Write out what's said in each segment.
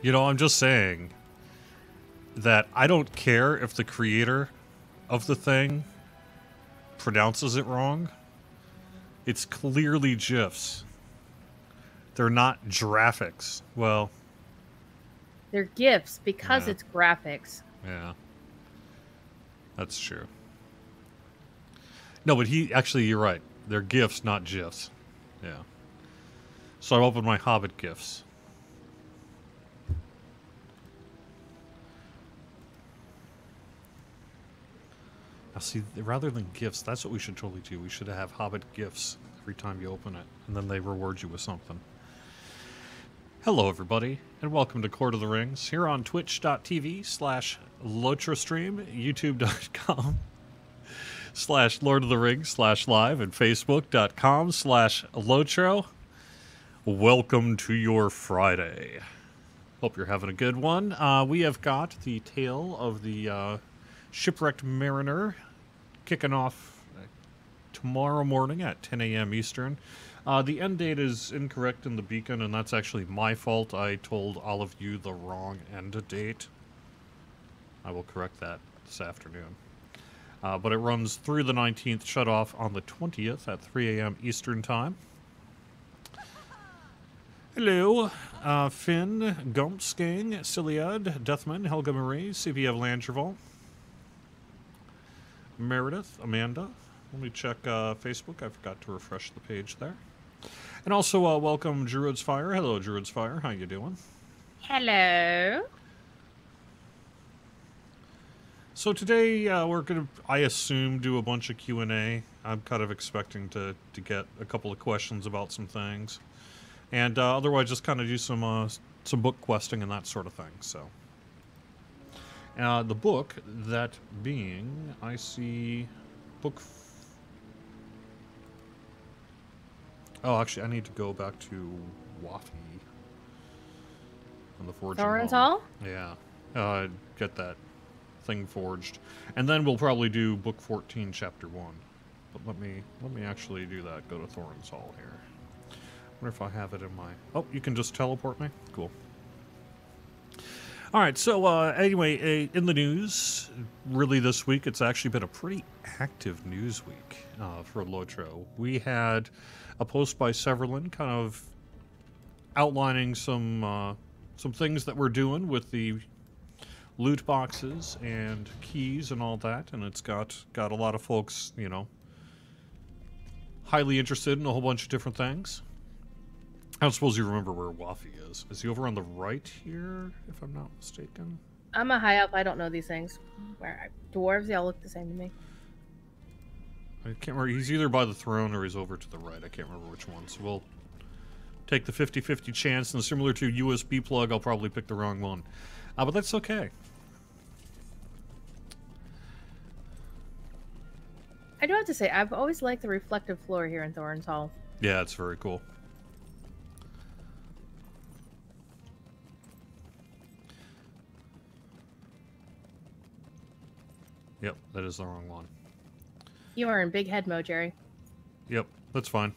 You know, I'm just saying that I don't care if the creator of the thing pronounces it wrong. It's clearly GIFs. They're not graphics. Well, They're GIFs because Yeah. it's graphics. yeah. That's true. No, but you're right. They're GIFs, not GIFs. Yeah. So I opened my Hobbit GIFs. Now, see, rather than GIFs, that's what we should totally do. We should have Hobbit GIFs every time you open it, and then they reward you with something. Hello, everybody, and welcome to Court of the Rings here on twitch.tv/LotraStream, youtube.com/Lord of the Rings/live, and facebook.com/Lotro. Welcome to your Friday. Hope you're having a good one. We have got the tale of the Shipwrecked Mariner kicking off tomorrow morning at 10 a.m. Eastern. The end date is incorrect in the beacon, and that's actually my fault. I told all of you the wrong end date. I will correct that this afternoon. But it runs through the 19th, shut off on the 20th at 3 a.m. Eastern Time. Hello, Finn, Gumpskang, Ciliad, Deathman, Helga Marie, CPF Landreval, Meredith, Amanda. Let me check Facebook. I forgot to refresh the page there. And also welcome Druid's Fire. Hello, Druid's Fire. How you doing? Hello. So today we're going to, I assume, do a bunch of Q&A. I'm kind of expecting to get a couple of questions about some things. And otherwise just kind of do some book questing and that sort of thing. So the book, that being, I see book... Oh, actually, I need to go back to Waffy and the Forging Thorin's Hall. Hall? Yeah. Get that thing forged. And then we'll probably do book 14, chapter 1. But let me actually do that. Go to Thorin's Hall here. I wonder if I have it in my... Oh, you can just teleport me? Cool. All right, so anyway, in the news, really this week, it's actually been a pretty active news week for Lotro. We had a post by Severlin kind of outlining some things that we're doing with the loot boxes and keys and all that, and it's got a lot of folks, you know, highly interested in a whole bunch of different things. I don't suppose you remember where Waffy is. Is he over on the right here, if I'm not mistaken? I'm a high up. I don't know these things. Dwarves, they all look the same to me. I can't remember. He's either by the throne or he's over to the right. I can't remember which one. So we'll take the 50-50 chance, and similar to USB plug, I'll probably pick the wrong one. But that's okay. I do have to say, I've always liked the reflective floor here in Thorin's Hall. Yeah, it's very cool. Yep, that is the wrong one. You are in big head mode, Jerry. Yep, that's fine.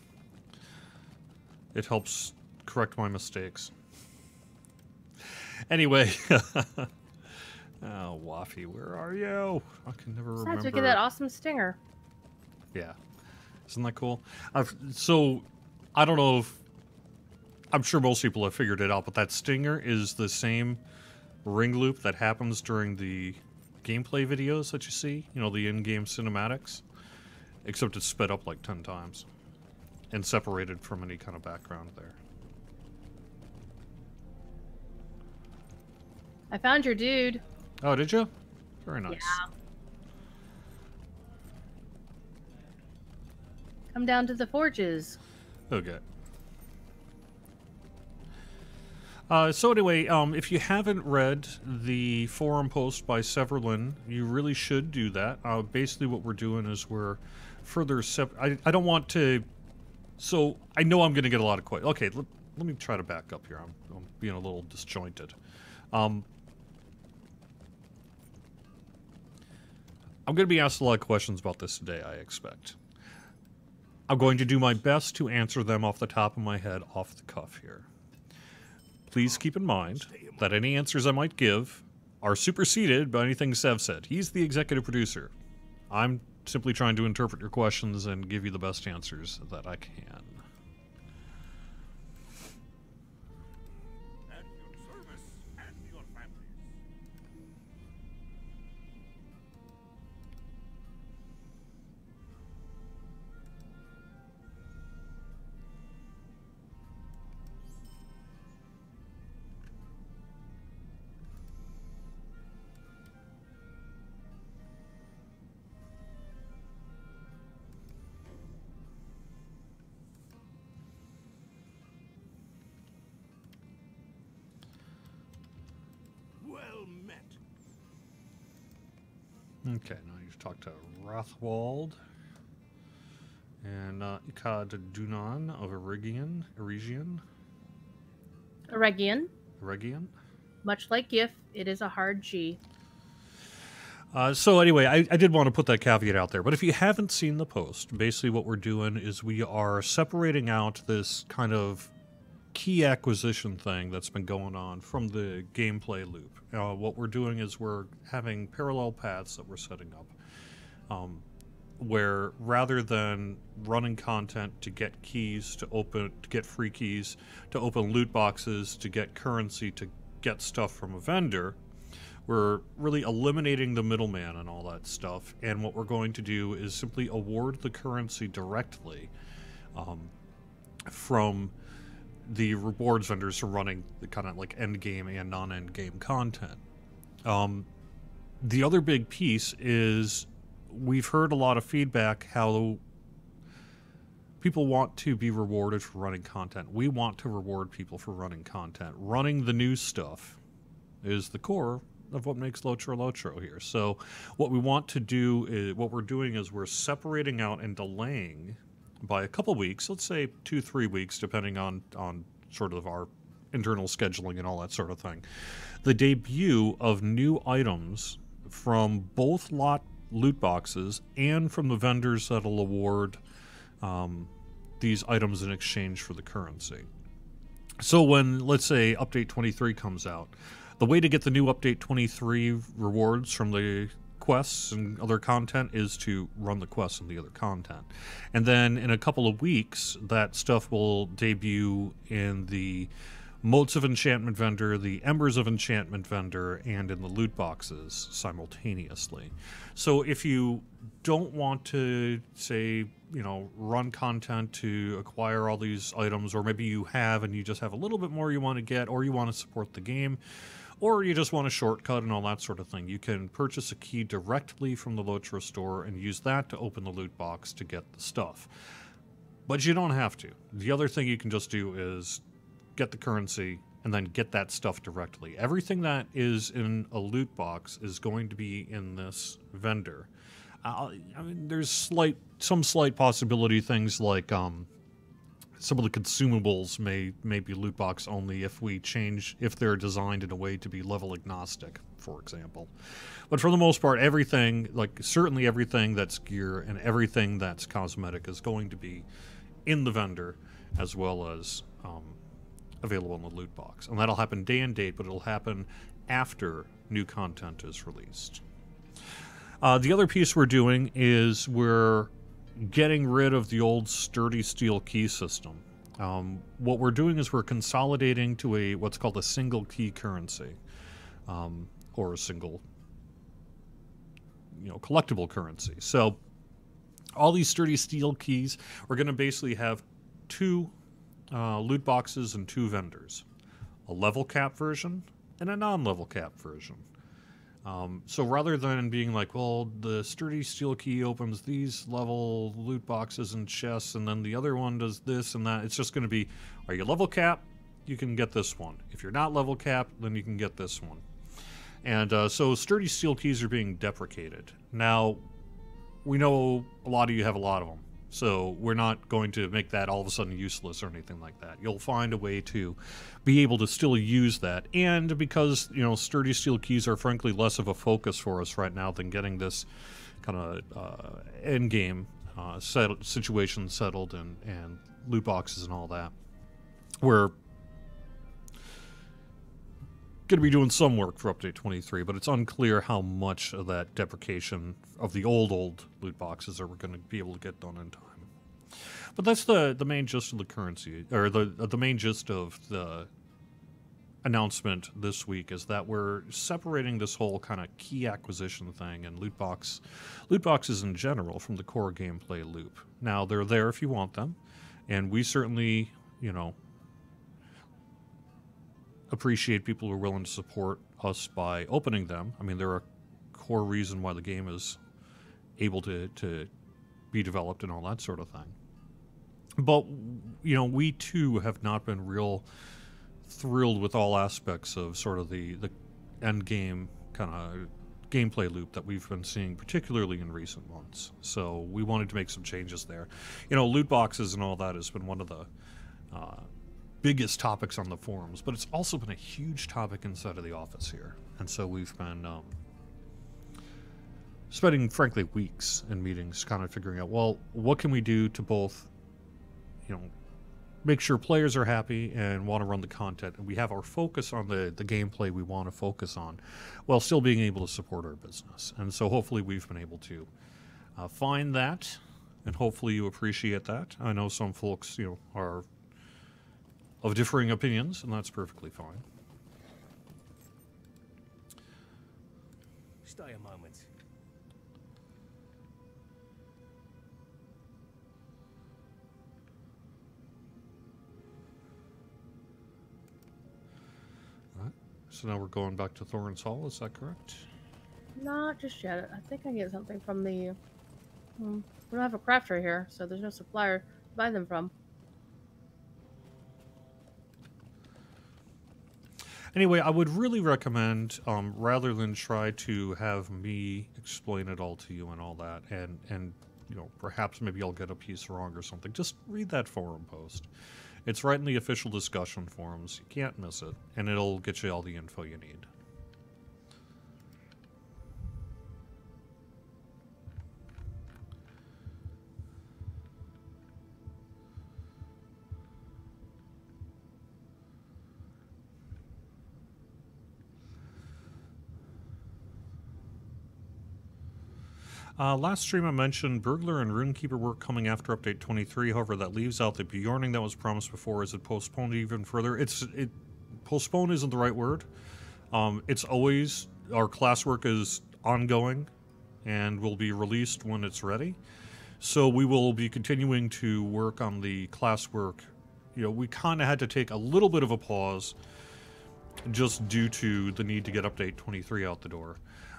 It helps correct my mistakes. Anyway. Oh, Waffy, where are you? I can never remember. Besides, we get that awesome stinger. Yeah. Isn't that cool? So, I don't know if... I'm sure most people have figured it out, but that stinger is the same ring loop that happens during the gameplay videos that you see. You know, the in-game cinematics. Except it's sped up like 10 times. And separated from any kind of background there. I found your dude. Oh, did you? Very nice. Yeah. Come down to the forges. Okay. So anyway, if you haven't read the forum post by Severlin, you really should do that. Basically what we're doing is we're further... I don't want to... So, I know I'm going to get a lot of questions. Okay, let me try to back up here. I'm being a little disjointed. I'm going to be asked a lot of questions about this today, I expect. I'm going to do my best to answer them off the top of my head, off the cuff here. please keep in mind that any answers I might give are superseded by anything Sev said. He's the executive producer. I'm simply trying to interpret your questions and give you the best answers that I can. At your service and your families. Well met. Okay, now you've talked to Rothwald and Ikad Dunan of Eregion. Eregion. Much like GIF, it is a hard G. So anyway, I did want to put that caveat out there, but if you haven't seen the post, basically what we're doing is we are separating out this kind of key acquisition thing that's been going on from the gameplay loop. What we're doing is we're having parallel paths that we're setting up, where rather than running content to get keys, to get free keys, to open loot boxes, to get currency, to get stuff from a vendor, we're really eliminating the middleman and all that stuff. And what we're going to do is simply award the currency directly from the rewards vendors for running the kind of like end game and non-end game content. The other big piece is we've heard a lot of feedback how people want to be rewarded for running content. We want to reward people for running content. Running the new stuff is the core of what makes Lotro here. So what we want to do is, what we're doing is we're separating out and delaying by a couple weeks, let's say 2-3 weeks, depending on sort of our internal scheduling and all that sort of thing, the debut of new items from both loot boxes and from the vendors that'll award these items in exchange for the currency. So when, let's say, Update 23 comes out, the way to get the new Update 23 rewards from the quests and other content is to run the quests and the other content. And then in a couple of weeks, that stuff will debut in the Motes of Enchantment vendor, the Embers of Enchantment vendor, and in the loot boxes simultaneously. So if you don't want to, say, run content to acquire all these items, or maybe you have and you just have a little bit more you want to get, or you want to support the game, or you just want a shortcut and all that sort of thing, you can purchase a key directly from the Lotro store and use that to open the loot box to get the stuff. But you don't have to. The other thing you can just do is get the currency and then get that stuff directly. Everything that is in a loot box is going to be in this vendor. I mean, there's some slight possibility things like some of the consumables may be loot box only if they're designed in a way to be level agnostic, for example. But for the most part, everything, certainly everything that's gear and everything that's cosmetic is going to be in the vendor as well as available in the loot box. And that'll happen day and date, but it'll happen after new content is released. The other piece we're doing is we're getting rid of the old sturdy steel key system. What we're doing is we're consolidating to what's called a single key currency, or a single collectible currency. So all these sturdy steel keys, we're going to basically have two loot boxes and two vendors, a level cap version and a non-level cap version. So rather than being like, well, the sturdy steel key opens these level loot boxes and chests, and then the other one does this and that, it's just going to be, are you level cap? You can get this one. If you're not level cap, then you can get this one. And so sturdy steel keys are being deprecated. Now, we know a lot of you have a lot of them, so we're not going to make that all of a sudden useless or anything like that. You'll find a way to be able to still use that. And because, sturdy steel keys are frankly less of a focus for us right now than getting this kind of end game situation settled and loot boxes and all that, we're going to be doing some work for Update 23, but it's unclear how much of that deprecation of the old loot boxes are we going to be able to get done in time. But that's the main gist of the currency, or the main gist of the announcement this week, is that we're separating this whole kind of key acquisition thing and loot boxes in general from the core gameplay loop. Now, they're there if you want them, and we certainly, you know, appreciate people who are willing to support us by opening them. I mean, they're a core reason why the game is able to be developed and all that sort of thing. But, you know, we too have not been real thrilled with all aspects of sort of the end game kind of gameplay loop that we've been seeing, particularly in recent months. So we wanted to make some changes there. You know, loot boxes and all that has been one of the biggest topics on the forums, but it's also been a huge topic inside of the office here. And so we've been spending, frankly, weeks in meetings kind of figuring out, well, what can we do to both, you know, make sure players are happy and want to run the content, and we have our focus on the gameplay we want to focus on, while still being able to support our business. And so hopefully we've been able to find that, and hopefully you appreciate that. I know some folks, you know, are of differing opinions, and that's perfectly fine. Stay a moment. So now we're going back to Thorin's Hall, is that correct? Not just yet. I think I get something from the... we don't have a crafter here, so there's no supplier to buy them from. Anyway, I would really recommend, rather than try to have me explain it all to you and all that, and you know, perhaps maybe I'll get a piece wrong or something, just read that forum post. It's right in the official discussion forums. You can't miss it, and it'll get you all the info you need. Last stream I mentioned Burglar and Runekeeper work coming after Update 23. However, that leaves out the Bjorning that was promised before. Is it postponed even further? Postponed isn't the right word. It's always, our classwork is ongoing and will be released when it's ready. So we will be continuing to work on the classwork. You know, we kind of had to take a little bit of a pause just due to the need to get Update 23 out the door.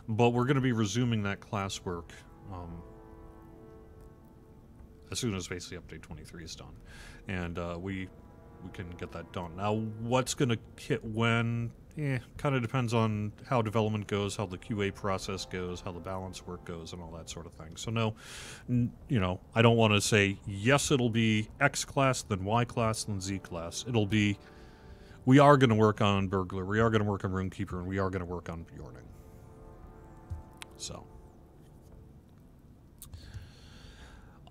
But we're going to be resuming that classwork as soon as basically Update 23 is done. And we can get that done. Now, what's going to hit when? Kind of depends on how development goes, how the QA process goes, how the balance work goes, and all that sort of thing. So no, you know, I don't want to say, yes, it'll be X class, then Y class, then Z class. It'll be, we are going to work on Burglar, we are going to work on Runekeeper, and we are going to work on Bjorning. So.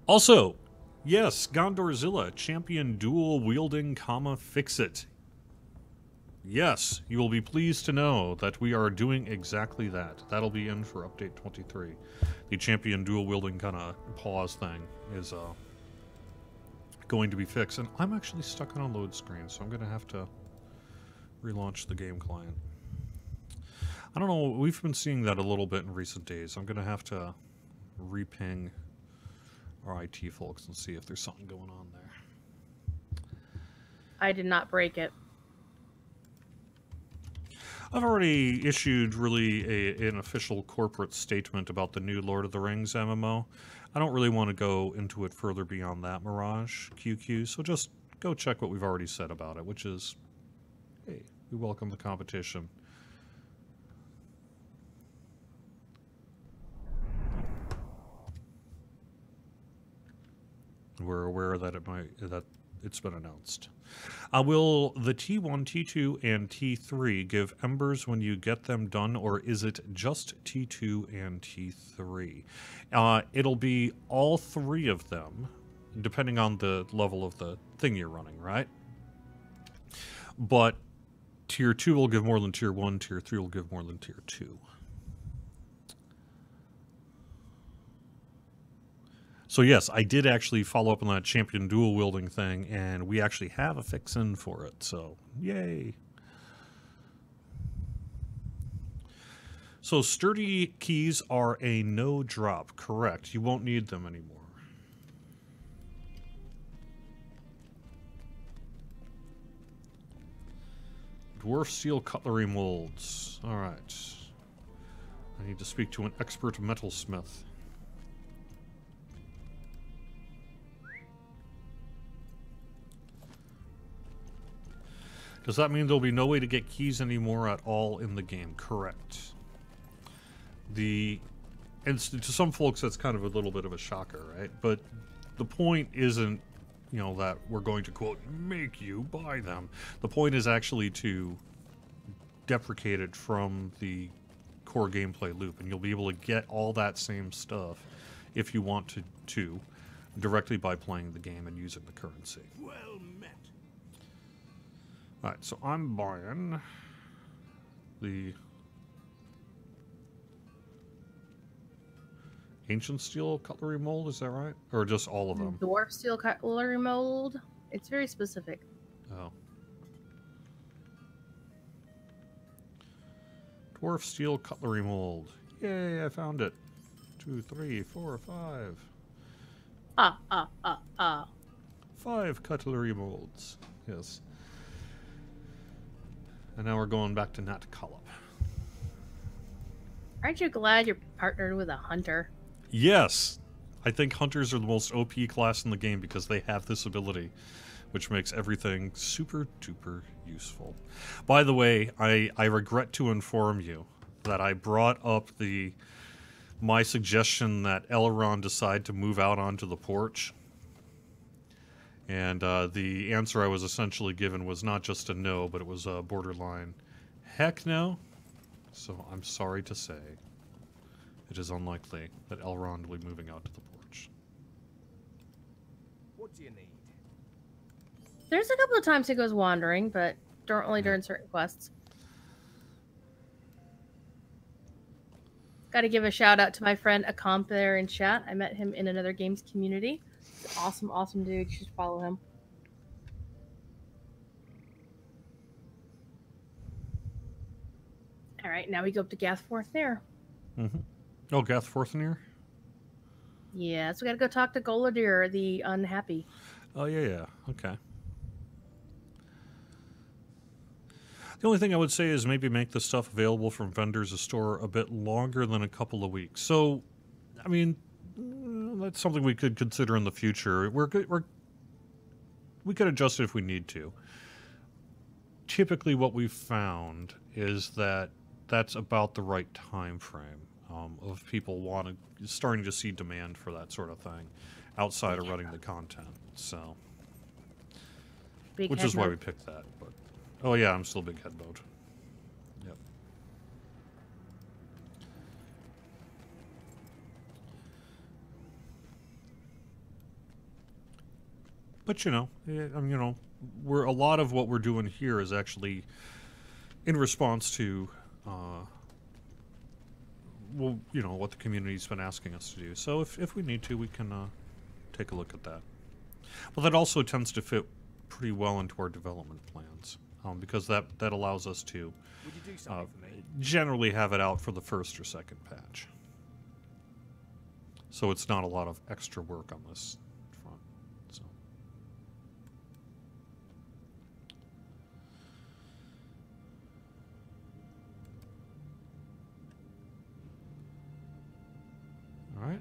Also, yes, Gondorzilla, champion dual wielding, fix-it. Yes, you will be pleased to know that we are doing exactly that. That'll be in for Update 23. The champion dual wielding kind of pause thing is going to be fixed. And I'm actually stuck on a load screen, so I'm going to have to relaunch the game client. I don't know, we've been seeing that a little bit in recent days. I'm going to have to reping our IT folks and see if there's something going on there. I did not break it. I've already issued really an official corporate statement about the new Lord of the Rings MMO. I don't really want to go into it further beyond that, Mirage QQ, so just go check what we've already said about it, which is, hey, we welcome the competition. We're aware that it's been announced. Will the T1, T2, and T3 give embers when you get them done, or is it just T2 and T3? It'll be all three of them, depending on the level of the thing you're running, right? But Tier 2 will give more than Tier 1. Tier 3 will give more than Tier 2. So yes, I did actually follow up on that champion dual wielding thing, and we actually have a fix-in for it, so yay. So sturdy keys are a no drop, correct. You won't need them anymore. Dwarf steel cutlery molds. Alright. I need to speak to an expert metalsmith. Does that mean there'll be no way to get keys anymore at all in the game? Correct. And to some folks that's kind of a little bit of a shocker, right? But the point isn't, you know, that we're going to, quote, make you buy them. The point is actually to deprecate it from the core gameplay loop, and you'll be able to get all that same stuff if you want to directly by playing the game and using the currency. Well met. Alright, so I'm buying the ancient steel cutlery mold, is that right? Or just all of them? Dwarf steel cutlery mold. It's very specific. Oh. Dwarf steel cutlery mold. Yay, I found it. 2, 3, 4, 5. 5 cutlery molds. Yes. And now we're going back to Nat Collop. Aren't you glad you're partnered with a hunter? Yes! I think hunters are the most OP class in the game because they have this ability, which makes everything super duper useful. By the way, I regret to inform you that I brought up my suggestion that Elrond decide to move out onto the porch. And the answer I was essentially given was not just a no, but it was a borderline heck no. So I'm sorry to say, it is unlikely that Elrond will be moving out to the porch. What do you need? There's a couple of times he goes wandering, but only during certain quests. Got to give a shout out to my friend Akamp there in chat. I met him in another games community. He's an awesome, awesome dude. You should follow him. All right, now we go up to Gathforthnair. Mm-hmm. Oh, Gathforthnair? Yeah, so we got to go talk to Goladir, the unhappy. Oh, yeah. Okay. The only thing I would say is maybe make the stuff available from vendors to store a bit longer than a couple of weeks. So, I mean, that's something we could consider in the future. We could adjust it if we need to. Typically what we've found is that that's about the right time frame of people starting to see demand for that sort of thing outside of running the content. So, which is why we picked that. But oh yeah, I'm still big head mode. Yep. But you know, a lot of what we're doing here is actually in response to, well, you know, what the community's been asking us to do. So if we need to, we can take a look at that. Well, that also tends to fit pretty well into our development plans, because that allows us to Would you do something for me? generally have it out for the first or second patch. So it's not a lot of extra work on this front. So. All right,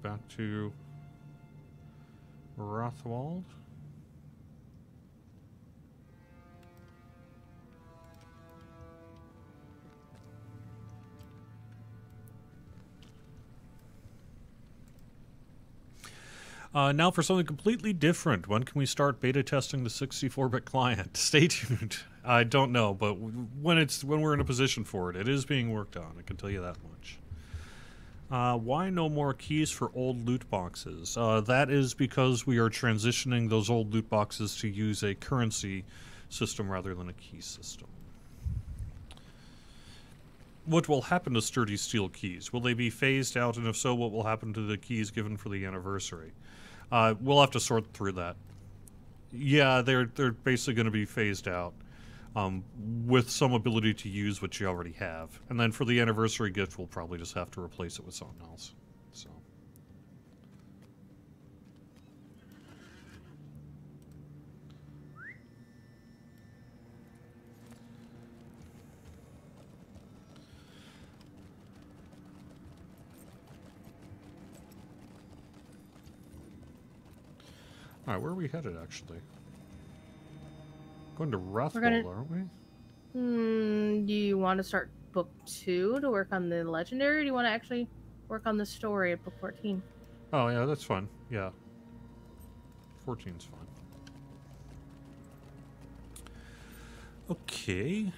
back to Rothwald. Now for something completely different. When can we start beta testing the 64-bit client? Stay tuned. I don't know, but when we're in a position for it, it is being worked on. I can tell you that much. Why no more keys for old loot boxes? That is because we are transitioning those old loot boxes to use a currency system rather than a key system. what will happen to sturdy steel keys? Will they be phased out, and if so, what will happen to the keys given for the anniversary? We'll have to sort through that. Yeah, they're basically going to be phased out, with some ability to use what you already have. And then for the anniversary gift, we'll probably just have to replace it with something else. So. Alright, where are we headed, actually? Going to Wrathball, aren't we? Do you want to start book 2 to work on the legendary, or do you want to actually work on the story at book 14? Oh, yeah, that's fine. Yeah. 14's fine. Okay.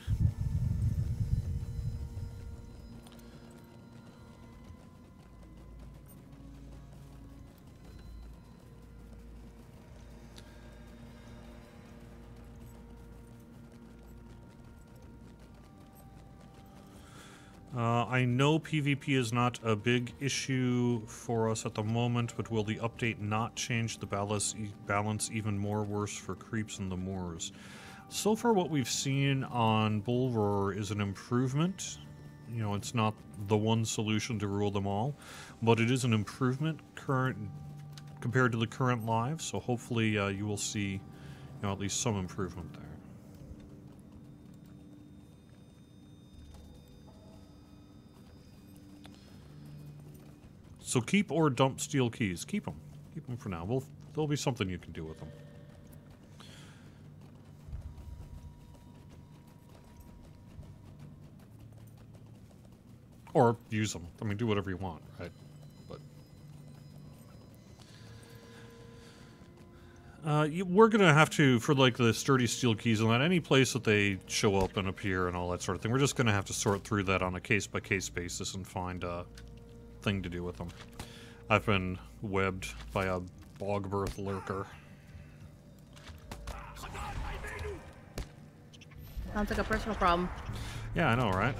I know PvP is not a big issue for us at the moment, but will the update not change the balance even more worse for creeps in the moors? So far what we've seen on Bullroar is an improvement. You know, it's not the one solution to rule them all, but it is an improvement compared to the current live, so hopefully you will see, you know, at least some improvement there. So keep or dump steel keys. Keep them. Keep them for now. There'll be something you can do with them. Or use them. I mean, do whatever you want, right? But we're gonna have to, for like the sturdy steel keys and that, any place that they show up and appear and all that sort of thing, we're just gonna have to sort through that on a case-by-case basis and find thing to do with them. I've been webbed by a Bogbirth lurker. Sounds like a personal problem. Yeah, I know, right?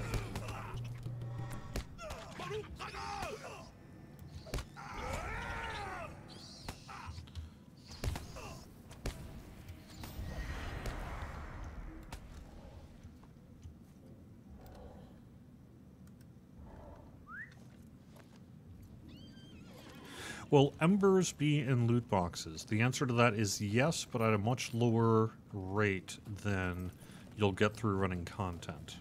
Will embers be in loot boxes? The answer to that is yes, but at a much lower rate than you'll get through running content.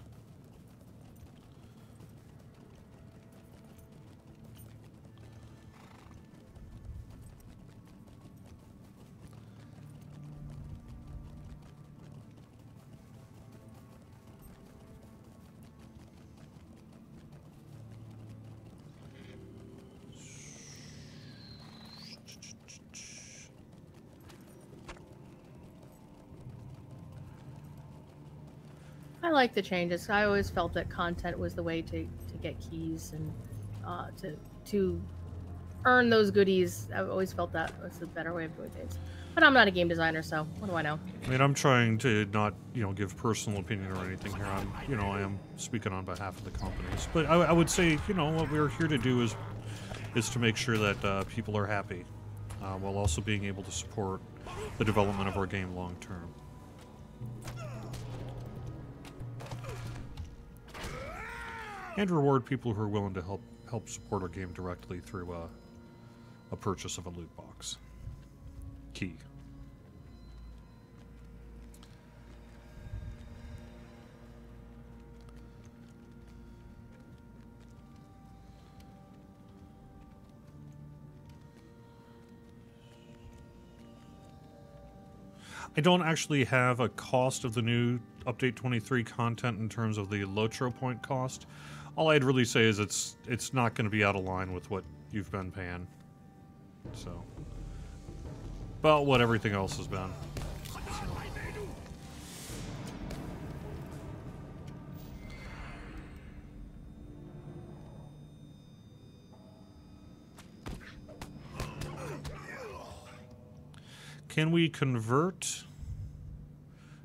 I like the changes. I always felt that content was the way to get keys and to earn those goodies. I've always felt that was the better way of doing things. But I'm not a game designer, so what do I know? I mean, I'm trying to not, you know, give personal opinion or anything here. I am speaking on behalf of the companies. But I would say, you know, what we're here to do is to make sure that people are happy, while also being able to support the development of our game long term. And reward people who are willing to help support our game directly through a purchase of a loot box. Key. I don't actually have a cost of the new Update 23 content in terms of the Lotro point cost. All I'd really say is it's not going to be out of line with what you've been paying. So, about what everything else has been. So. Can we convert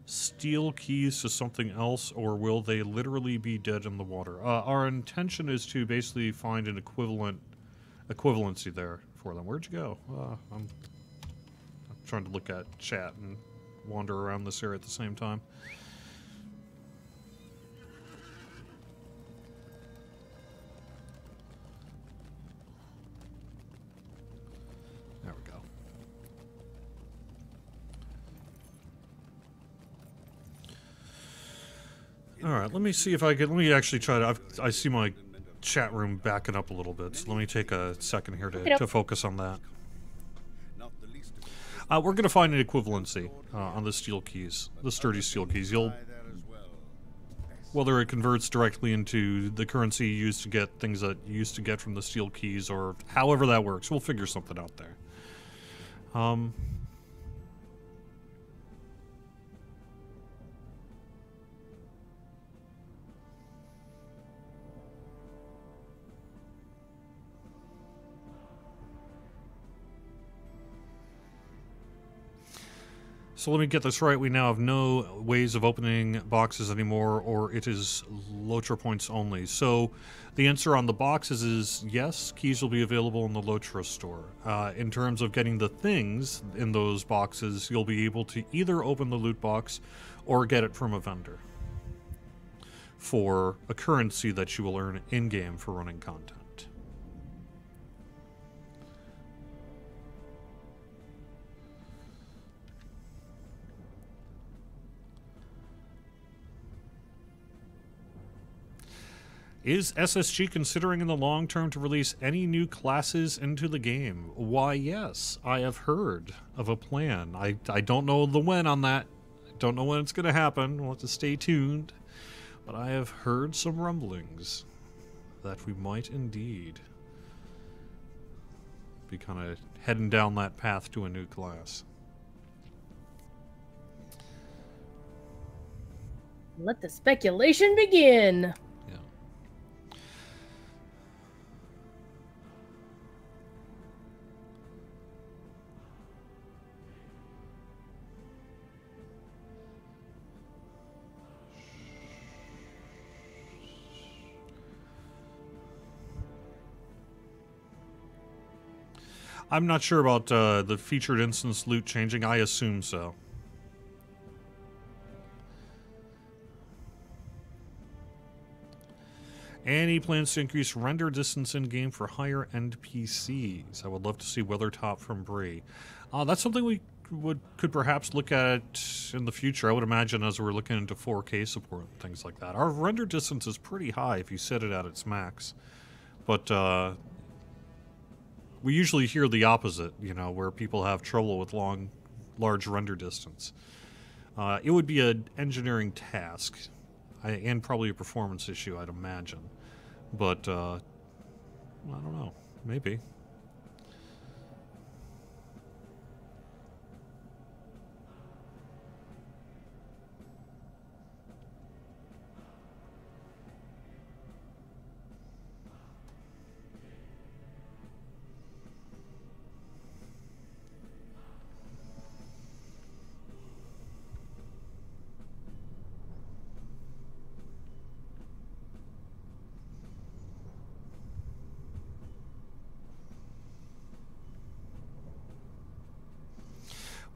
steel keys to something else, or will they literally be dead in the water? Our intention is to basically find an equivalency there for them. Where'd you go? I'm trying to look at chat and wander around this area at the same time. There we go. Alright, let me see if I can... Let me actually try to... I see my chat room backing up a little bit, so let me take a second here to focus on that. We're going to find an equivalency on the steel keys, the sturdy steel keys. Whether it converts directly into the currency you used to get things that you used to get from the steel keys, or however that works, we'll figure something out there. So let me get this right. We now have no ways of opening boxes anymore, or it is Lotra points only. So the answer on the boxes is yes, keys will be available in the Lotra store. In terms of getting the things in those boxes, you'll be able to either open the loot box or get it from a vendor for a currency that you will earn in-game for running content. Is SSG considering in the long term to release any new classes into the game? Why, yes. I have heard of a plan. I don't know the when on that. I don't know when it's going to happen. We'll have to stay tuned. But I have heard some rumblings that we might indeed be kind of heading down that path to a new class. Let the speculation begin. I'm not sure about the featured instance loot changing. I assume so. Any plans to increase render distance in-game for higher-end PCs? I would love to see Weathertop from Bree. That's something we could perhaps look at in the future. I would imagine as we're looking into 4K support and things like that. Our render distance is pretty high if you set it at its max. But we usually hear the opposite, you know, where people have trouble with large render distance. It would be an engineering task, and probably a performance issue, I'd imagine. But, I don't know. Maybe.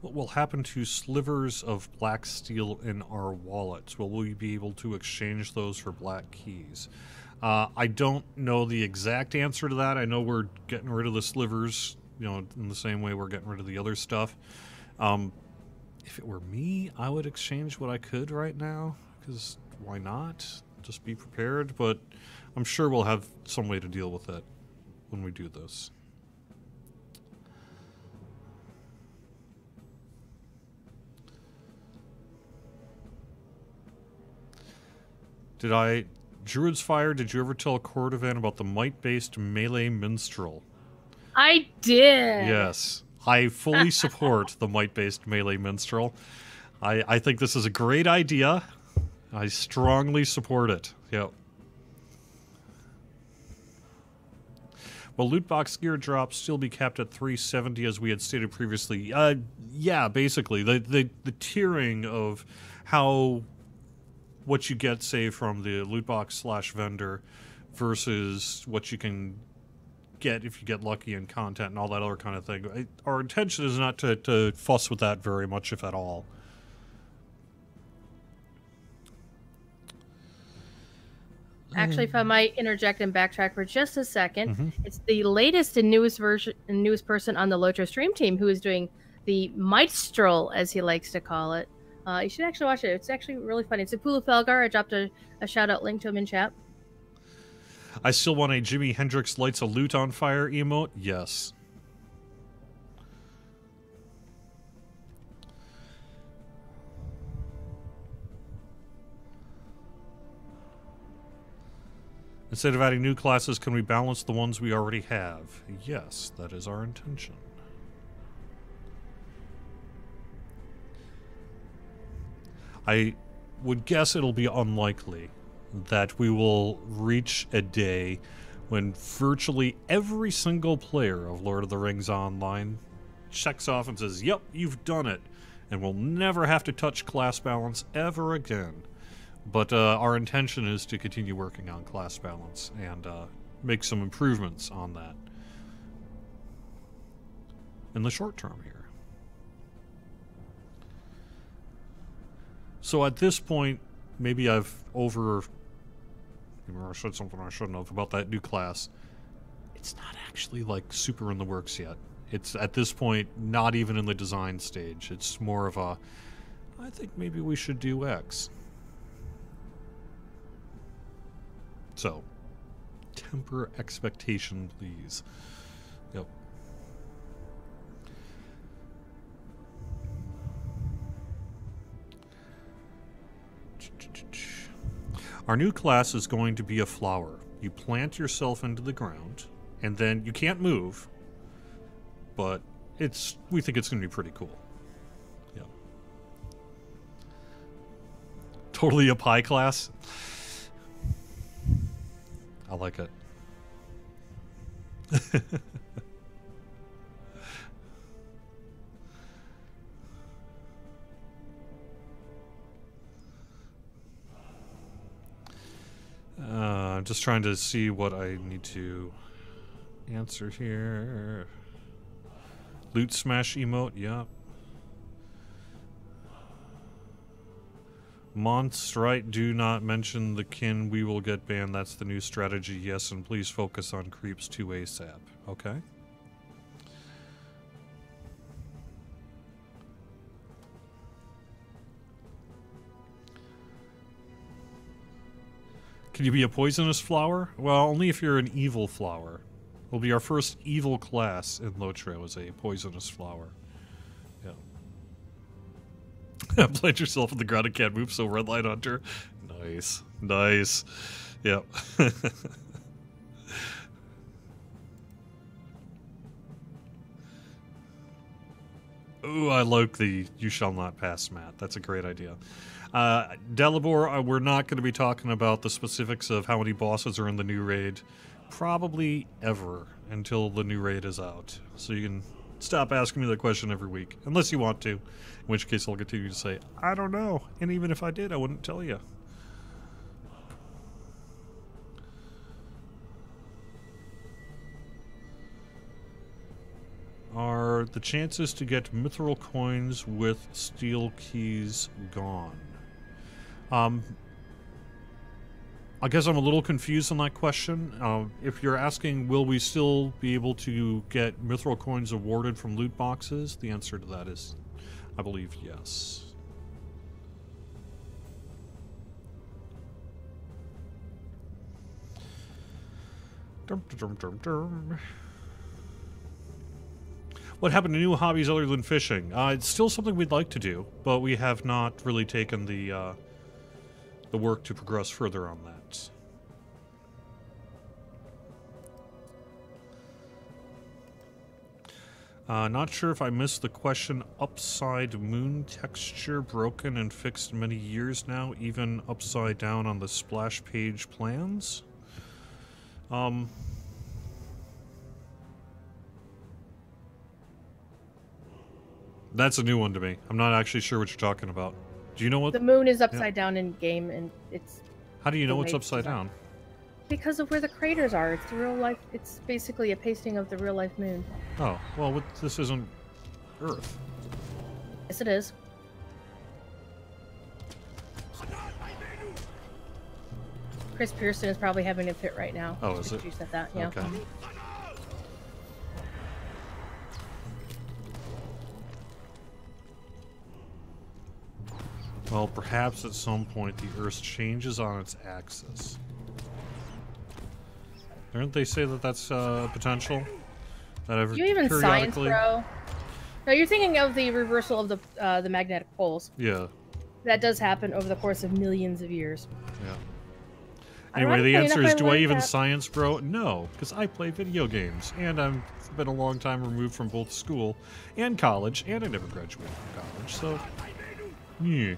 What will happen to slivers of black steel in our wallets? Will we be able to exchange those for black keys? I don't know the exact answer to that. I know we're getting rid of the slivers, you know, in the same way we're getting rid of the other stuff. If it were me, I would exchange what I could right now, because why not? Just be prepared, but I'm sure we'll have some way to deal with it when we do this. Druid's Fire, did you ever tell Cordovan about the might-based melee minstrel? I did. Yes. I fully support the might-based melee minstrel. I think this is a great idea. I strongly support it. Yep. Will loot box gear drops still be capped at 370 as we had stated previously? Yeah, basically. The tiering of how what you get, say, from the loot box / vendor versus what you can get if you get lucky in content and all that other kind of thing. Our intention is not to fuss with that very much, if at all. Actually, if I might interject and backtrack for just a second, it's the latest and newest person on the Lotro stream team who is doing the Maestro, as he likes to call it. You should actually watch it. It's actually really funny. It's a Pulu Felgar. I dropped a shout-out link to him in chat. I still want a Jimi Hendrix lights a loot on fire emote. Yes. Instead of adding new classes, can we balance the ones we already have? Yes, that is our intention. I would guess it'll be unlikely that we will reach a day when virtually every single player of Lord of the Rings Online checks off and says, yep, you've done it, and we'll never have to touch class balance ever again. But our intention is to continue working on class balance and make some improvements on that in the short term here. So at this point, maybe I said something I shouldn't have about that new class. It's not actually like super in the works yet. It's at this point not even in the design stage. It's more of a, I think maybe we should do X. So, temper expectation, please. Yep. Our new class is going to be a flower. You plant yourself into the ground, and then you can't move, but we think it's going to be pretty cool. Yep. Totally a pie class. I like it. I'm just trying to see what I need to answer here. Loot smash emote, yep. Monstrite, do not mention the kin, we will get banned. That's the new strategy, yes, and please focus on creeps 2 ASAP. Okay. Can you be a poisonous flower? Well, only if you're an evil flower. Will be our first evil class in Lotro as a poisonous flower. Yeah. Plant yourself in the ground and can't move, so red light hunter. Nice. Nice. Yep. Ooh, I like the you shall not pass, Matt. That's a great idea. Delibor, we're not going to be talking about the specifics of how many bosses are in the new raid. Probably ever until the new raid is out. So you can stop asking me that question every week. Unless you want to. In which case I'll continue to say, I don't know. And even if I did, I wouldn't tell you. Are the chances to get mithril coins with steel keys gone? I guess I'm a little confused on that question. If you're asking, will we still be able to get mithril coins awarded from loot boxes? The answer to that is, I believe, yes. Dum, dum, dum, dum. What happened to new hobbies other than fishing? It's still something we'd like to do, but we have not really taken the work to progress further on that. Not sure if I missed the question. Upside moon texture broken and fixed many years now, even upside down on the splash page plans. That's a new one to me. I'm not actually sure what you're talking about. Do you know what? The moon is upside down in game, and it's How do you know the it's way upside it's down? because of where the craters are. It's the real life. It's basically a pasting of the real life moon. Oh, well, this isn't Earth. Yes, it is. Chris Pearson is probably having a fit right now. Oh, is because it? You said that, yeah. Okay. Well, perhaps at some point the Earth changes on its axis. Don't they say that that's potential? That every You even science, periodically? bro. No, you're thinking of the reversal of the magnetic poles. Yeah, That does happen over the course of millions of years. yeah. Anyway, the Ironically answer enough, is, I do I learned even that- science, bro? No, because I play video games, and I've been a long time removed from both school and college, and I never graduated from college, so... Yeah.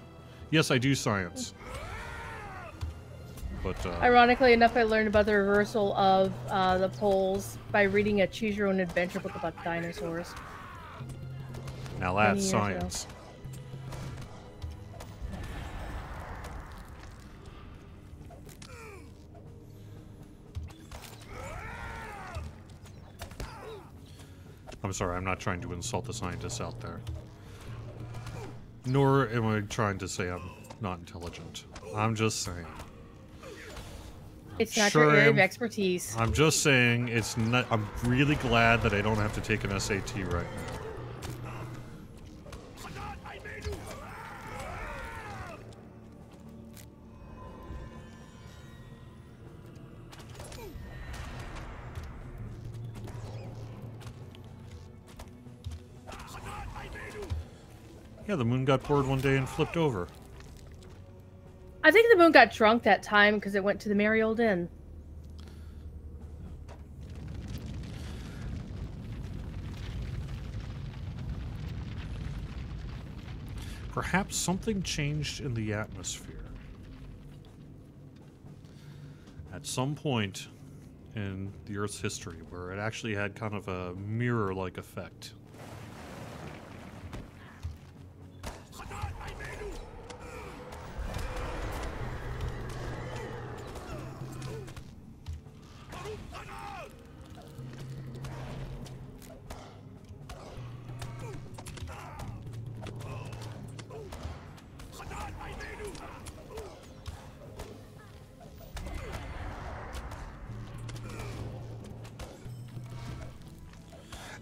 Yes, I do science. But, Ironically enough, I learned about the reversal of the poles by reading a Choose Your Own Adventure book about dinosaurs. now 20 that's years ago. science. I'm sorry, I'm not trying to insult the scientists out there. Nor am I trying to say I'm not intelligent. I'm just saying. It's not Sure your area of am. expertise. I'm just saying it's not. I'm really glad that I don't have to take an SAT right now. Yeah, the moon got bored one day and flipped over. I think the moon got drunk that time because it went to the merry old inn. Perhaps something changed in the atmosphere. At some point in the Earth's history where it actually had kind of a mirror-like effect.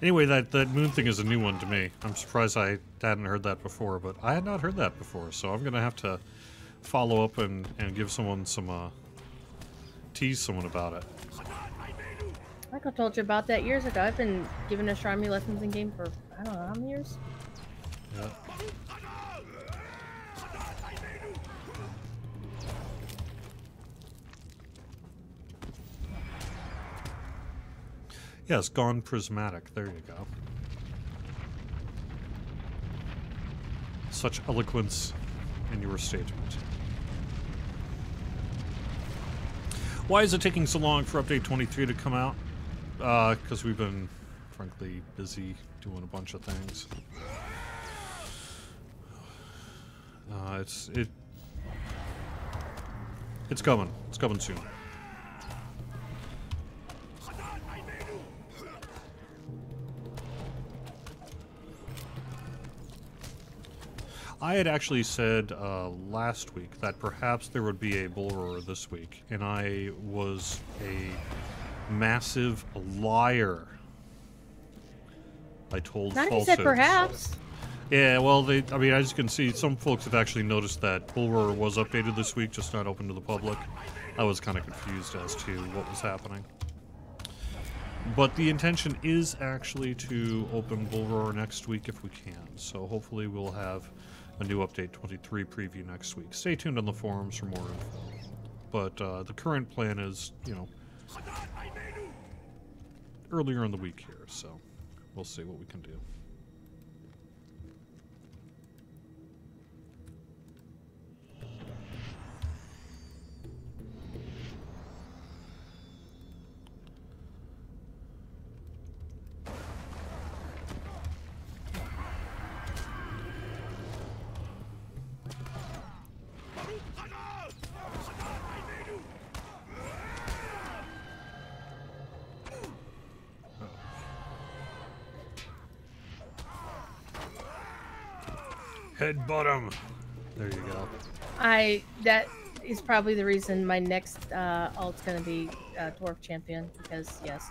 Anyway, that moon thing is a new one to me. I'm surprised I hadn't heard that before, but I had not heard that before, so I'm going to have to follow up and give someone some, tease someone about it. Like I told you about that years ago. I've been giving astronomy lessons in game for, I don't know, how many years? Yeah. Yes, gone prismatic. There you go. Such eloquence in your statement. Why is it taking so long for update 23 to come out? Because we've been, frankly, busy doing a bunch of things. It's coming. It's coming soon. I had actually said last week that perhaps there would be a bull roar this week, and I was a massive liar. I told Not if you falsehoods. said perhaps. Yeah, well, I mean, as you can see, some folks have actually noticed that bull roar was updated this week, just not open to the public. I was kind of confused as to what was happening. But the intention is actually to open bull roar next week if we can, so hopefully we'll have a new update 23 preview next week. Stay tuned on the forums for more info. But the current plan is, you know, earlier in the week here, so we'll see what we can do. Headbutt him. There you go. That is probably the reason my next alt's gonna be Dwarf Champion, because yes.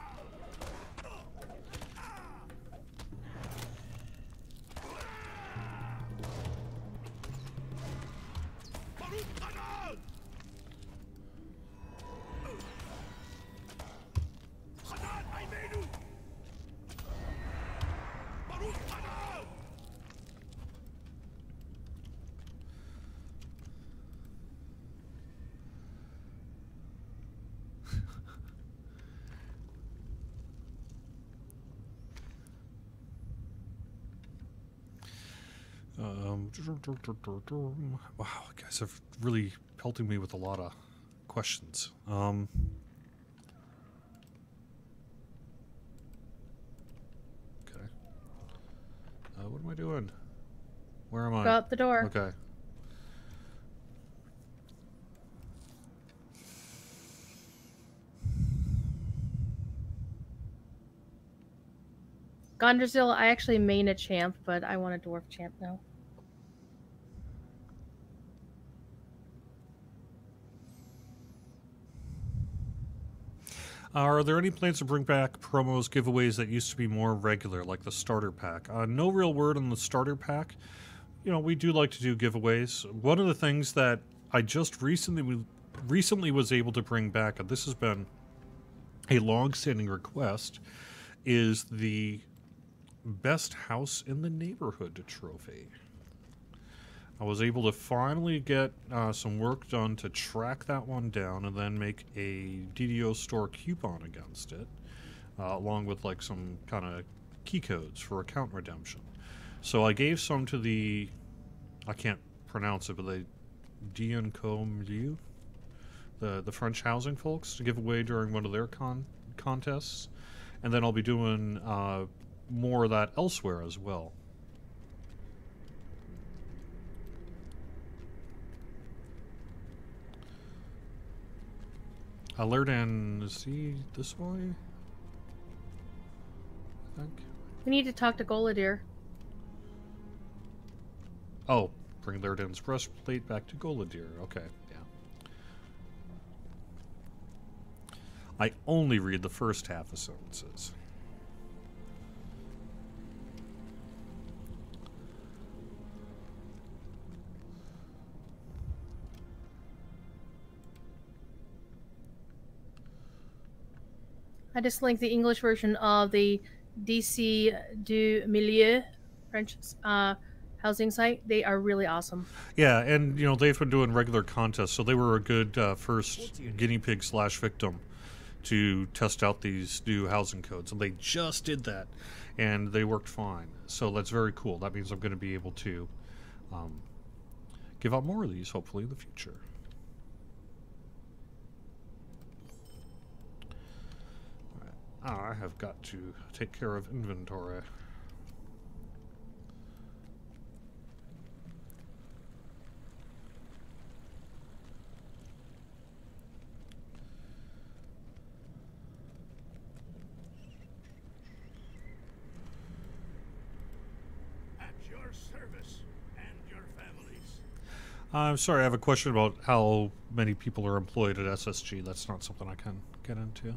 Wow, you guys are really pelting me with a lot of questions. Okay. What am I doing? Where am I? Go out the door. Okay. Gondrazil, I actually main a champ, but I want a Dwarf champ now. Are there any plans to bring back promos, giveaways that used to be more regular, like the starter pack? No real word on the starter pack. You know, we do like to do giveaways. One of the things that I just recently was able to bring back, and this has been a long-standing request, is the Best House in the Neighborhood trophy. I was able to finally get some work done to track that one down and then make a DDO store coupon against it, along with like some kind of key codes for account redemption. So I gave some to the, I can't pronounce it, but the Diancomlieu, the French housing folks, to give away during one of their contests. And then I'll be doing more of that elsewhere as well. Alerdan, is he this way? I think. We need to talk to Goladir. Oh, bring Alerdan's breastplate back to Goladir. Okay, yeah. I only read the first half of sentences. I just linked the English version of the DC du Milieu French housing site. They are really awesome. Yeah, and you know they've been doing regular contests, so they were a good first guinea pig / victim to test out these new housing codes, and they just did that, and they worked fine. So that's very cool. That means I'm going to be able to give out more of these hopefully in the future. I have got to take care of inventory. At your service and your families. I'm sorry, I have a question about how many people are employed at SSG. That's not something I can get into.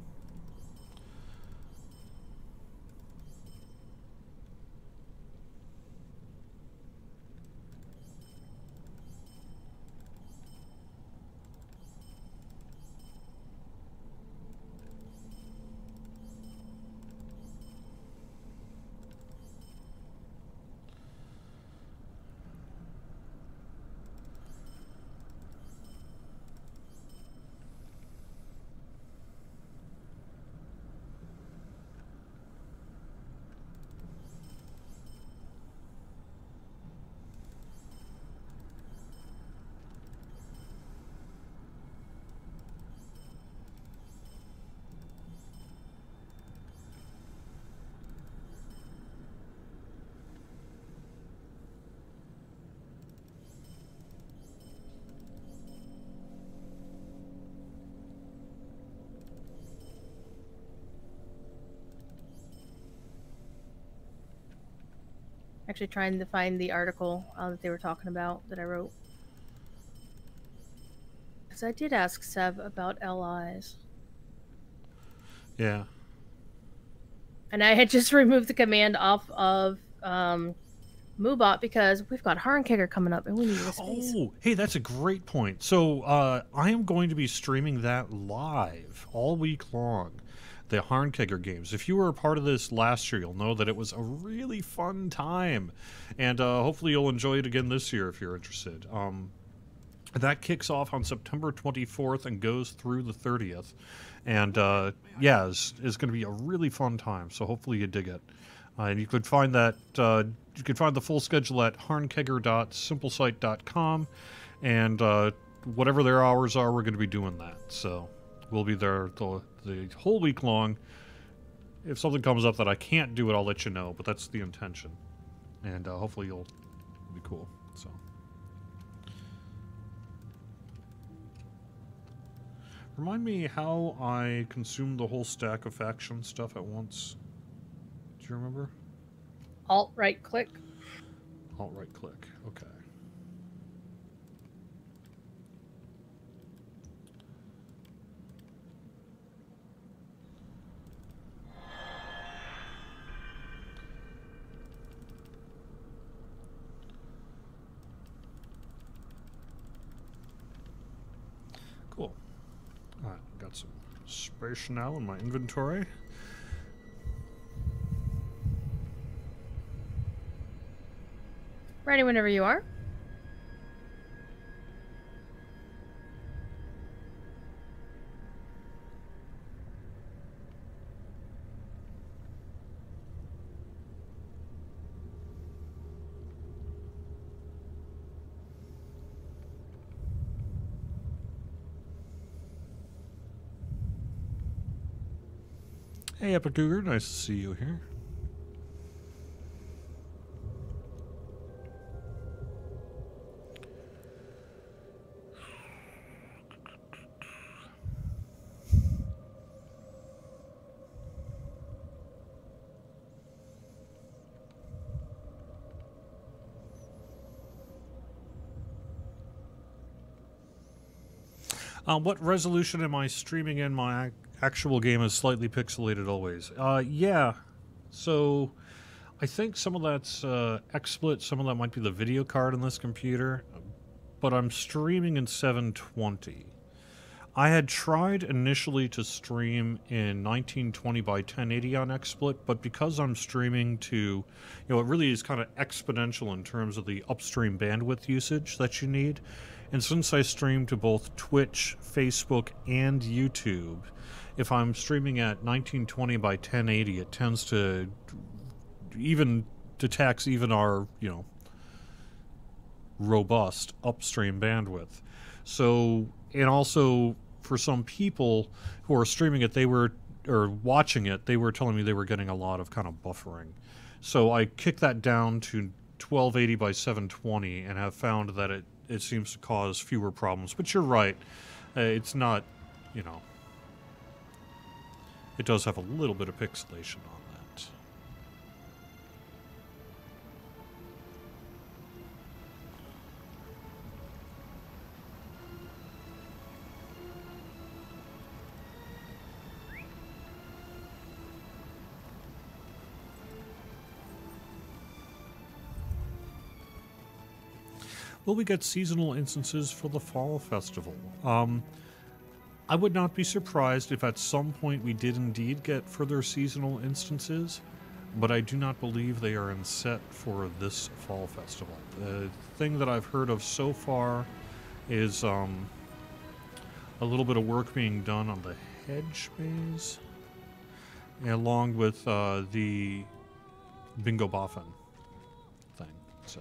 Actually, trying to find the article that they were talking about that I wrote. Because I did ask Seb about LIs. Yeah. And I had just removed the command off of Moobot because we've got Harnkicker coming up and we need a space. Oh, hey, that's a great point. So I am going to be streaming that live all week long. The Harnkicker games. If you were a part of this last year, you'll know that it was a really fun time. And hopefully you'll enjoy it again this year if you're interested. That kicks off on September 24th and goes through the 30th. And yeah, it's going to be a really fun time. So hopefully you dig it. And you could find that you can find the full schedule at harnkegger.simplesite.com, and whatever their hours are, we're going to be doing that. So we'll be there the whole week long. If something comes up that I can't do it, I'll let you know. But that's the intention, and hopefully you'll be cool. So. Remind me how I consumed the whole stack of faction stuff at once. Do you remember? Alt right click. Alt right click. Okay. Cool. Alright, got some space now in my inventory. Ready whenever you are. Hey, Epic Cougar, nice to see you here. What resolution am I streaming in? My actual game is slightly pixelated always. Yeah. So, I think some of that's XSplit, some of that might be the video card in this computer, but I'm streaming in 720. I had tried initially to stream in 1920 by 1080 on XSplit, but because I'm streaming to, it really is kind of exponential in terms of the upstream bandwidth usage that you need. And since I stream to both Twitch, Facebook, and YouTube, if I'm streaming at 1920 by 1080, it tends to tax even our, robust upstream bandwidth. So, and also for some people who are streaming it, or watching it, they were telling me they were getting a lot of kind of buffering. So I kicked that down to 1280 by 720 and have found that it seems to cause fewer problems. But you're right. It's not, it does have a little bit of pixelation on that. Will we get seasonal instances for the Fall Festival? I would not be surprised if at some point we did indeed get further seasonal instances, but I do not believe they are in set for this Fall Festival. The thing that I've heard of so far is a little bit of work being done on the hedge maze, along with the Bingo Boffin thing, so.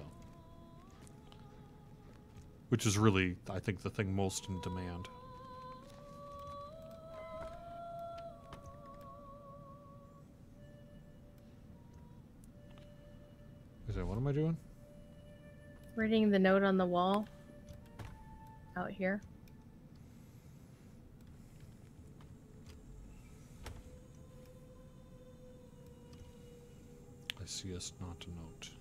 Which is really, I think, the thing most in demand. What am I doing? Reading the note on the wall. Out here. I see us not to note.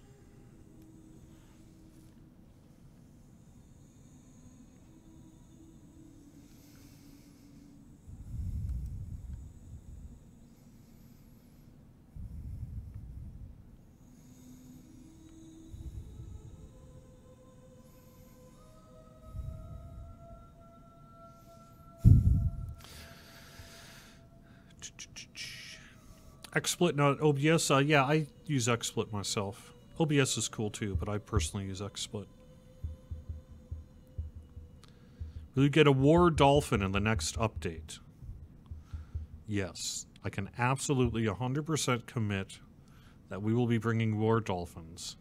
XSplit, not OBS. Yeah, I use XSplit myself. OBS is cool too, but I personally use XSplit. Will you get a War Dolphin in the next update? Yes, I can absolutely 100% commit that we will be bringing War Dolphins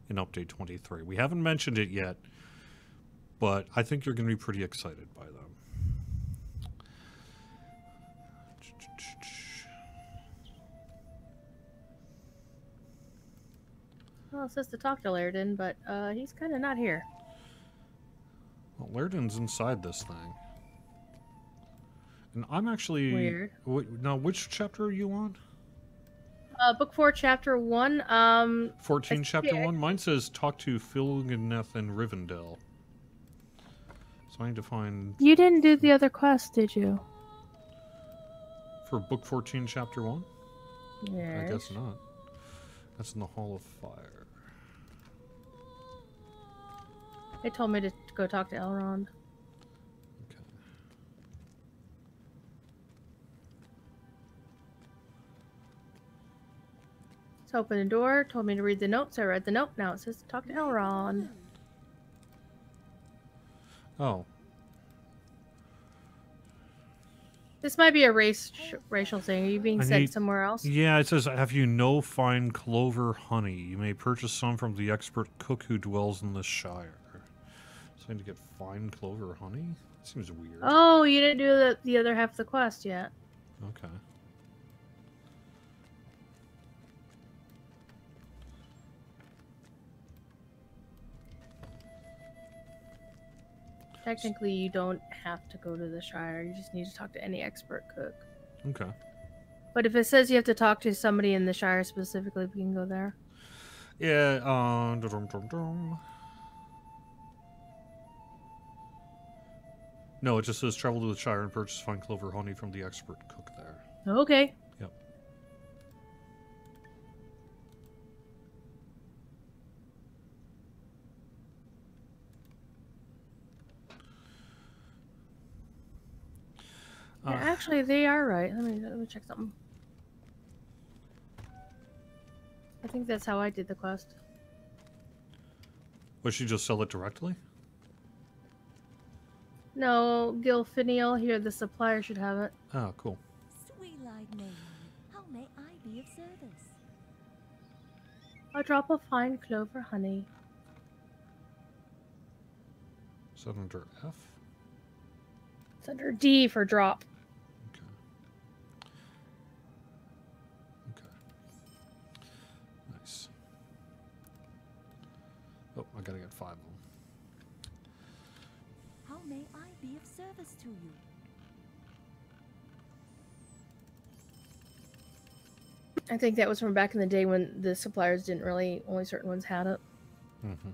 in Update 23. We haven't mentioned it yet, but I think you're going to be pretty excited by them. Well, it says to talk to Lairden, but he's kind of not here. Well, Lairden's inside this thing. And I'm actually... Weird. Now, which chapter are you on? Book 4, Chapter 1. 14, Chapter 1? Mine says talk to Filgneth and Rivendell. So I need to find... You didn't do the other quest, did you? For Book 14, Chapter 1? Yes. I guess not. That's in the Hall of Fire. They told me to go talk to Elrond. Okay. So open the door, told me to read the notes. I read the note. Now it says to talk to Elrond. Oh. This might be a racial thing. Are you being sent somewhere else? Yeah, it says, have you no fine clover honey? You may purchase some from the expert cook who dwells in the Shire. So I need to get fine clover honey? Seems weird. Oh, you didn't do the other half of the quest yet. Okay. Technically, you don't have to go to the Shire. You just need to talk to any expert cook. Okay. But if it says you have to talk to somebody in the Shire specifically, we can go there. Yeah, No, it just says travel to the Shire and purchase fine clover honey from the expert cook there. Okay. Yep. Yeah, actually, they are right. Let me check something. I think that's how I did the quest. Would she just sell it directly? No, Gilfiniel here, the supplier should have it. Oh, cool. Sweet-eyed maiden, how may I be of service? A drop of fine clover honey. Is that under F? It's under D for drop. Okay. Okay. Nice. Oh, I gotta get 5 of them. How may I be of service to you? I think that was from back in the day when the suppliers didn't really, only certain ones had it. Mm-hmm.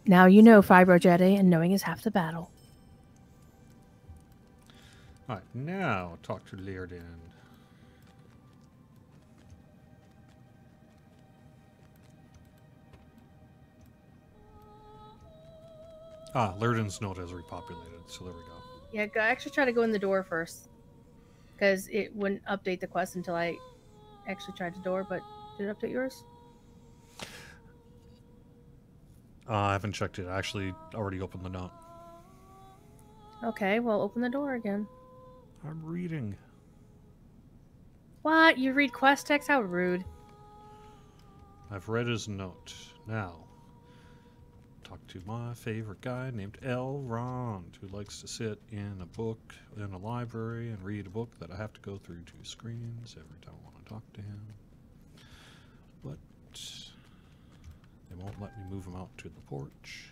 Now you know Fibrojetty, and knowing is half the battle. Alright, now talk to Lairden. Ah, Lairden's note has repopulated, so there we go. Yeah, I actually tried to go in the door first. Because it wouldn't update the quest until I actually tried the door, but did it update yours? I haven't checked it. I actually already opened the note. Okay, well, open the door again. I'm reading. What? You read quest text? How rude. I've read his note. Now, talk to my favorite guy named Elrond, who likes to sit in a book in a library and read a book that I have to go through 2 screens every time I want to talk to him. But they won't let me move him out to the porch.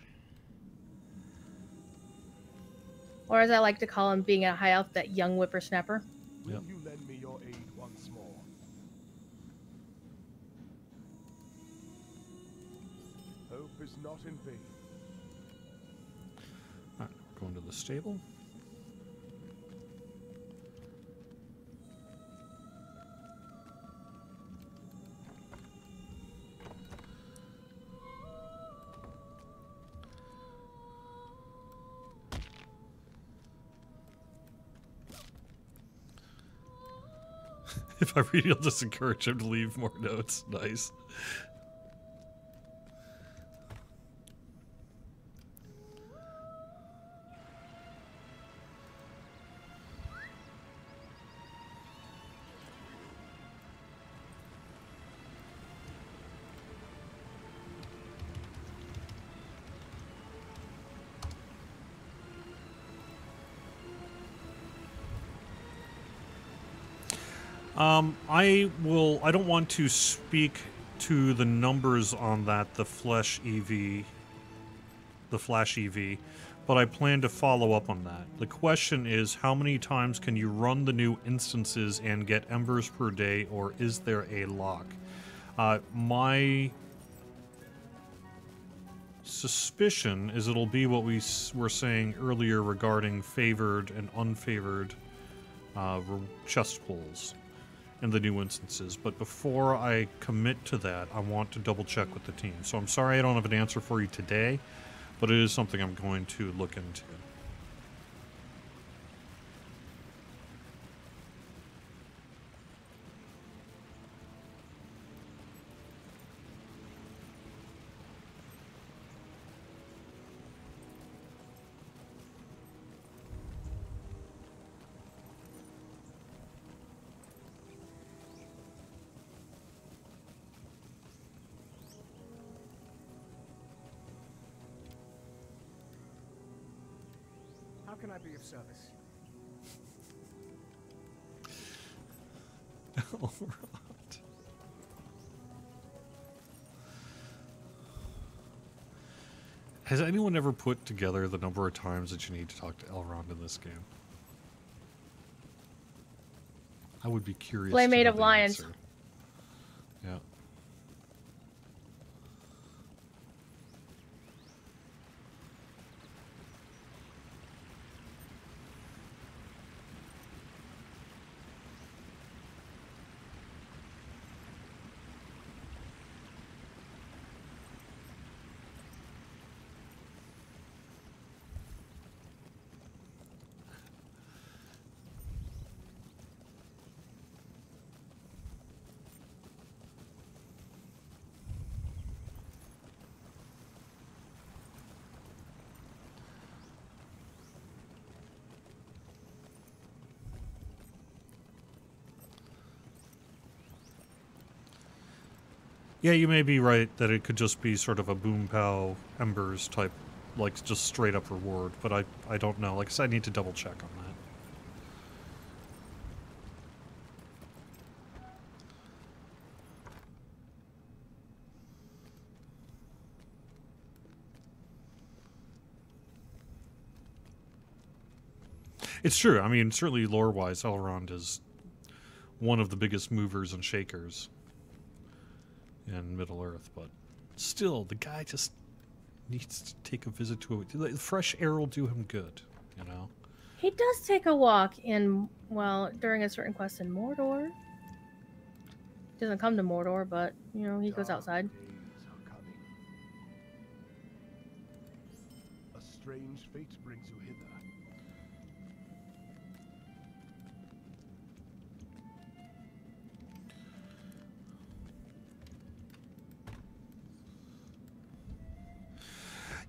Or as I like to call him, being a high elf, that young whippersnapper. Yep. Will you lend me your aid once more? Hope is not in vain. Alright, we're going to the stable. If I read, you'll just encourage him to leave more notes. Nice. I don't want to speak to the numbers on that, the Flash EV, but I plan to follow up on that. The question is, how many times can you run the new instances and get embers per day, or is there a lock? My suspicion is it'll be what we were saying earlier regarding favored and unfavored chest pulls in the new instances, but before I commit to that, I want to double check with the team. So I'm sorry I don't have an answer for you today, but it is something I'm going to look into. How can I be of service? Elrond. Has anyone ever put together the number of times that you need to talk to Elrond in this game? I would be curious. Playmate to know of the Lions. answer. Yeah. Yeah, you may be right that it could just be sort of a boom pow embers type, like just straight up reward, but I don't know. Like I said, I need to double check on that. It's true. I mean, certainly lore-wise, Elrond is one of the biggest movers and shakers in Middle-earth, but still, the guy just needs to take a visit to a... Fresh air will do him good, you know? He does take a walk in, well, during a certain quest in Mordor. He doesn't come to Mordor, but, you know, he goes outside. Days are coming. A strange fate brings you hither.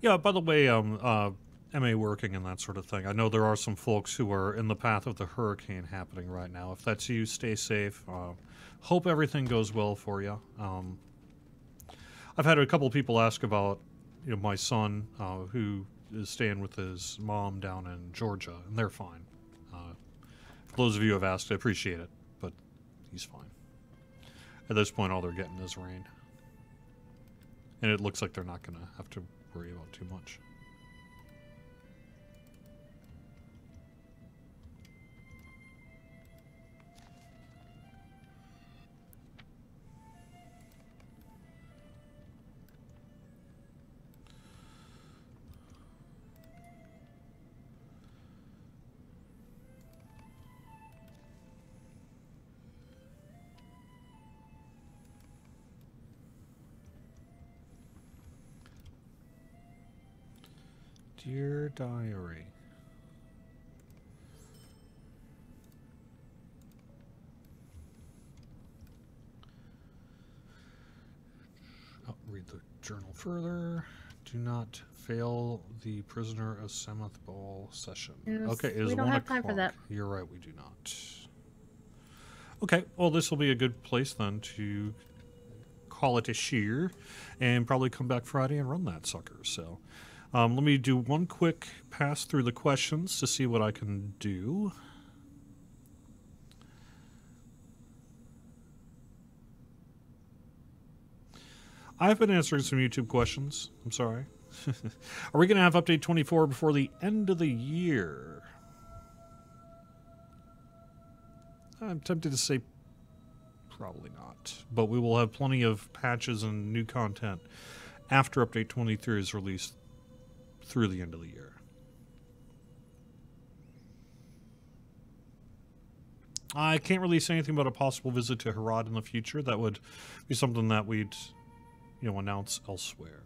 Yeah, by the way, MA working and that sort of thing. I know there are some folks who are in the path of the hurricane happening right now. If that's you, stay safe. Hope everything goes well for you. I've had a couple of people ask about, you know, my son who is staying with his mom down in Georgia, and they're fine. For those of you who have asked, I appreciate it, but he's fine. At this point, all they're getting is rain. And it looks like they're not going to have to worry about too much. Dear Diary. read the journal further. Do not fail the prisoner of Samoth Ball session. Okay, it is we don't 1 have time for o'clock. that. You're right, we do not. Okay, well, this will be a good place then to call it a shear and probably come back Friday and run that sucker. So let me do one quick pass through the questions to see what I can do. I've been answering some YouTube questions. I'm sorry. Are we going to have update 24 before the end of the year? I'm tempted to say probably not. But we will have plenty of patches and new content after update 23 is released through the end of the year. I can't really say anything about a possible visit to Harad in the future. That would be something that we'd, announce elsewhere.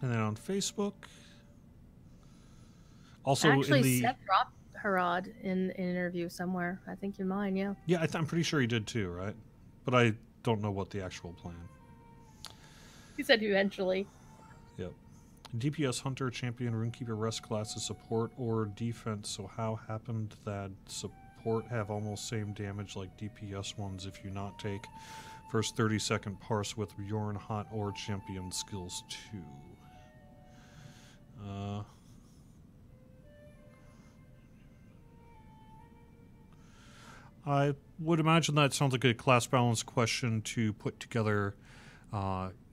And then on Facebook. Also, Actually, in the Seth dropped Harad in an interview somewhere. I think you're mine, yeah. yeah, I'm pretty sure he did too, right? But I don't know what the actual plan. He said eventually. Yep. DPS Hunter, Champion, Runekeeper, Rest classes, support or defense. So how happened that support have almost same damage like DPS ones if you not take first 30-second parse with Bjorn, Hot, or Champion skills too? I would imagine that sounds like a class balance question to put together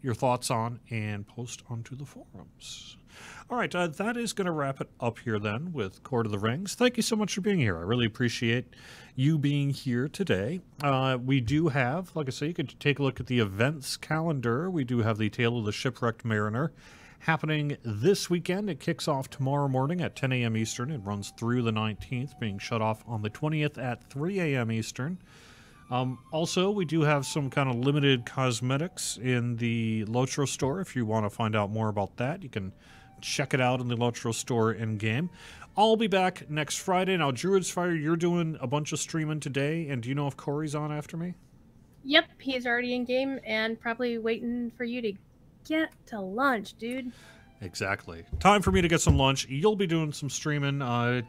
your thoughts on and post onto the forums. All right, that is going to wrap it up here then with Court of the Rings. Thank you so much for being here. I really appreciate you being here today. We do have, like I say, you could take a look at the events calendar. We do have the Tale of the Shipwrecked Mariner happening this weekend. It kicks off tomorrow morning at 10 a.m. Eastern. It runs through the 19th, being shut off on the 20th at 3 a.m. Eastern. Also, we do have some kind of limited cosmetics in the Lotro store. If you want to find out more about that, you can check it out in the Lotro store in-game. I'll be back next Friday. Now, Druid's Fire, you're doing a bunch of streaming today, and do you know if Corey's on after me? Yep, he's already in game and probably waiting for you to get to lunch, dude. Exactly. Time for me to get some lunch. You'll be doing some streaming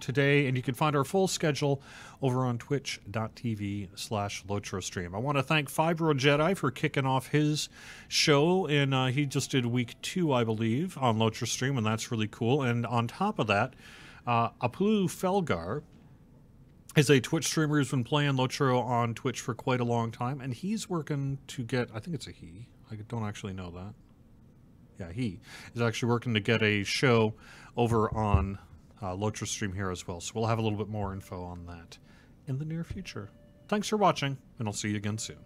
today, and you can find our full schedule over on twitch.tv/LotroStream. I want to thank Fibro Jedi for kicking off his show, and he just did week 2, I believe, on LotroStream, and that's really cool. And on top of that, Apulu Felgar is a Twitch streamer who's been playing Lotro on Twitch for quite a long time, and he's working to get, I think it's a he, I don't actually know that. Yeah, he is actually working to get a show over on LotroStream here as well. So we'll have a little bit more info on that in the near future. Thanks for watching, and I'll see you again soon.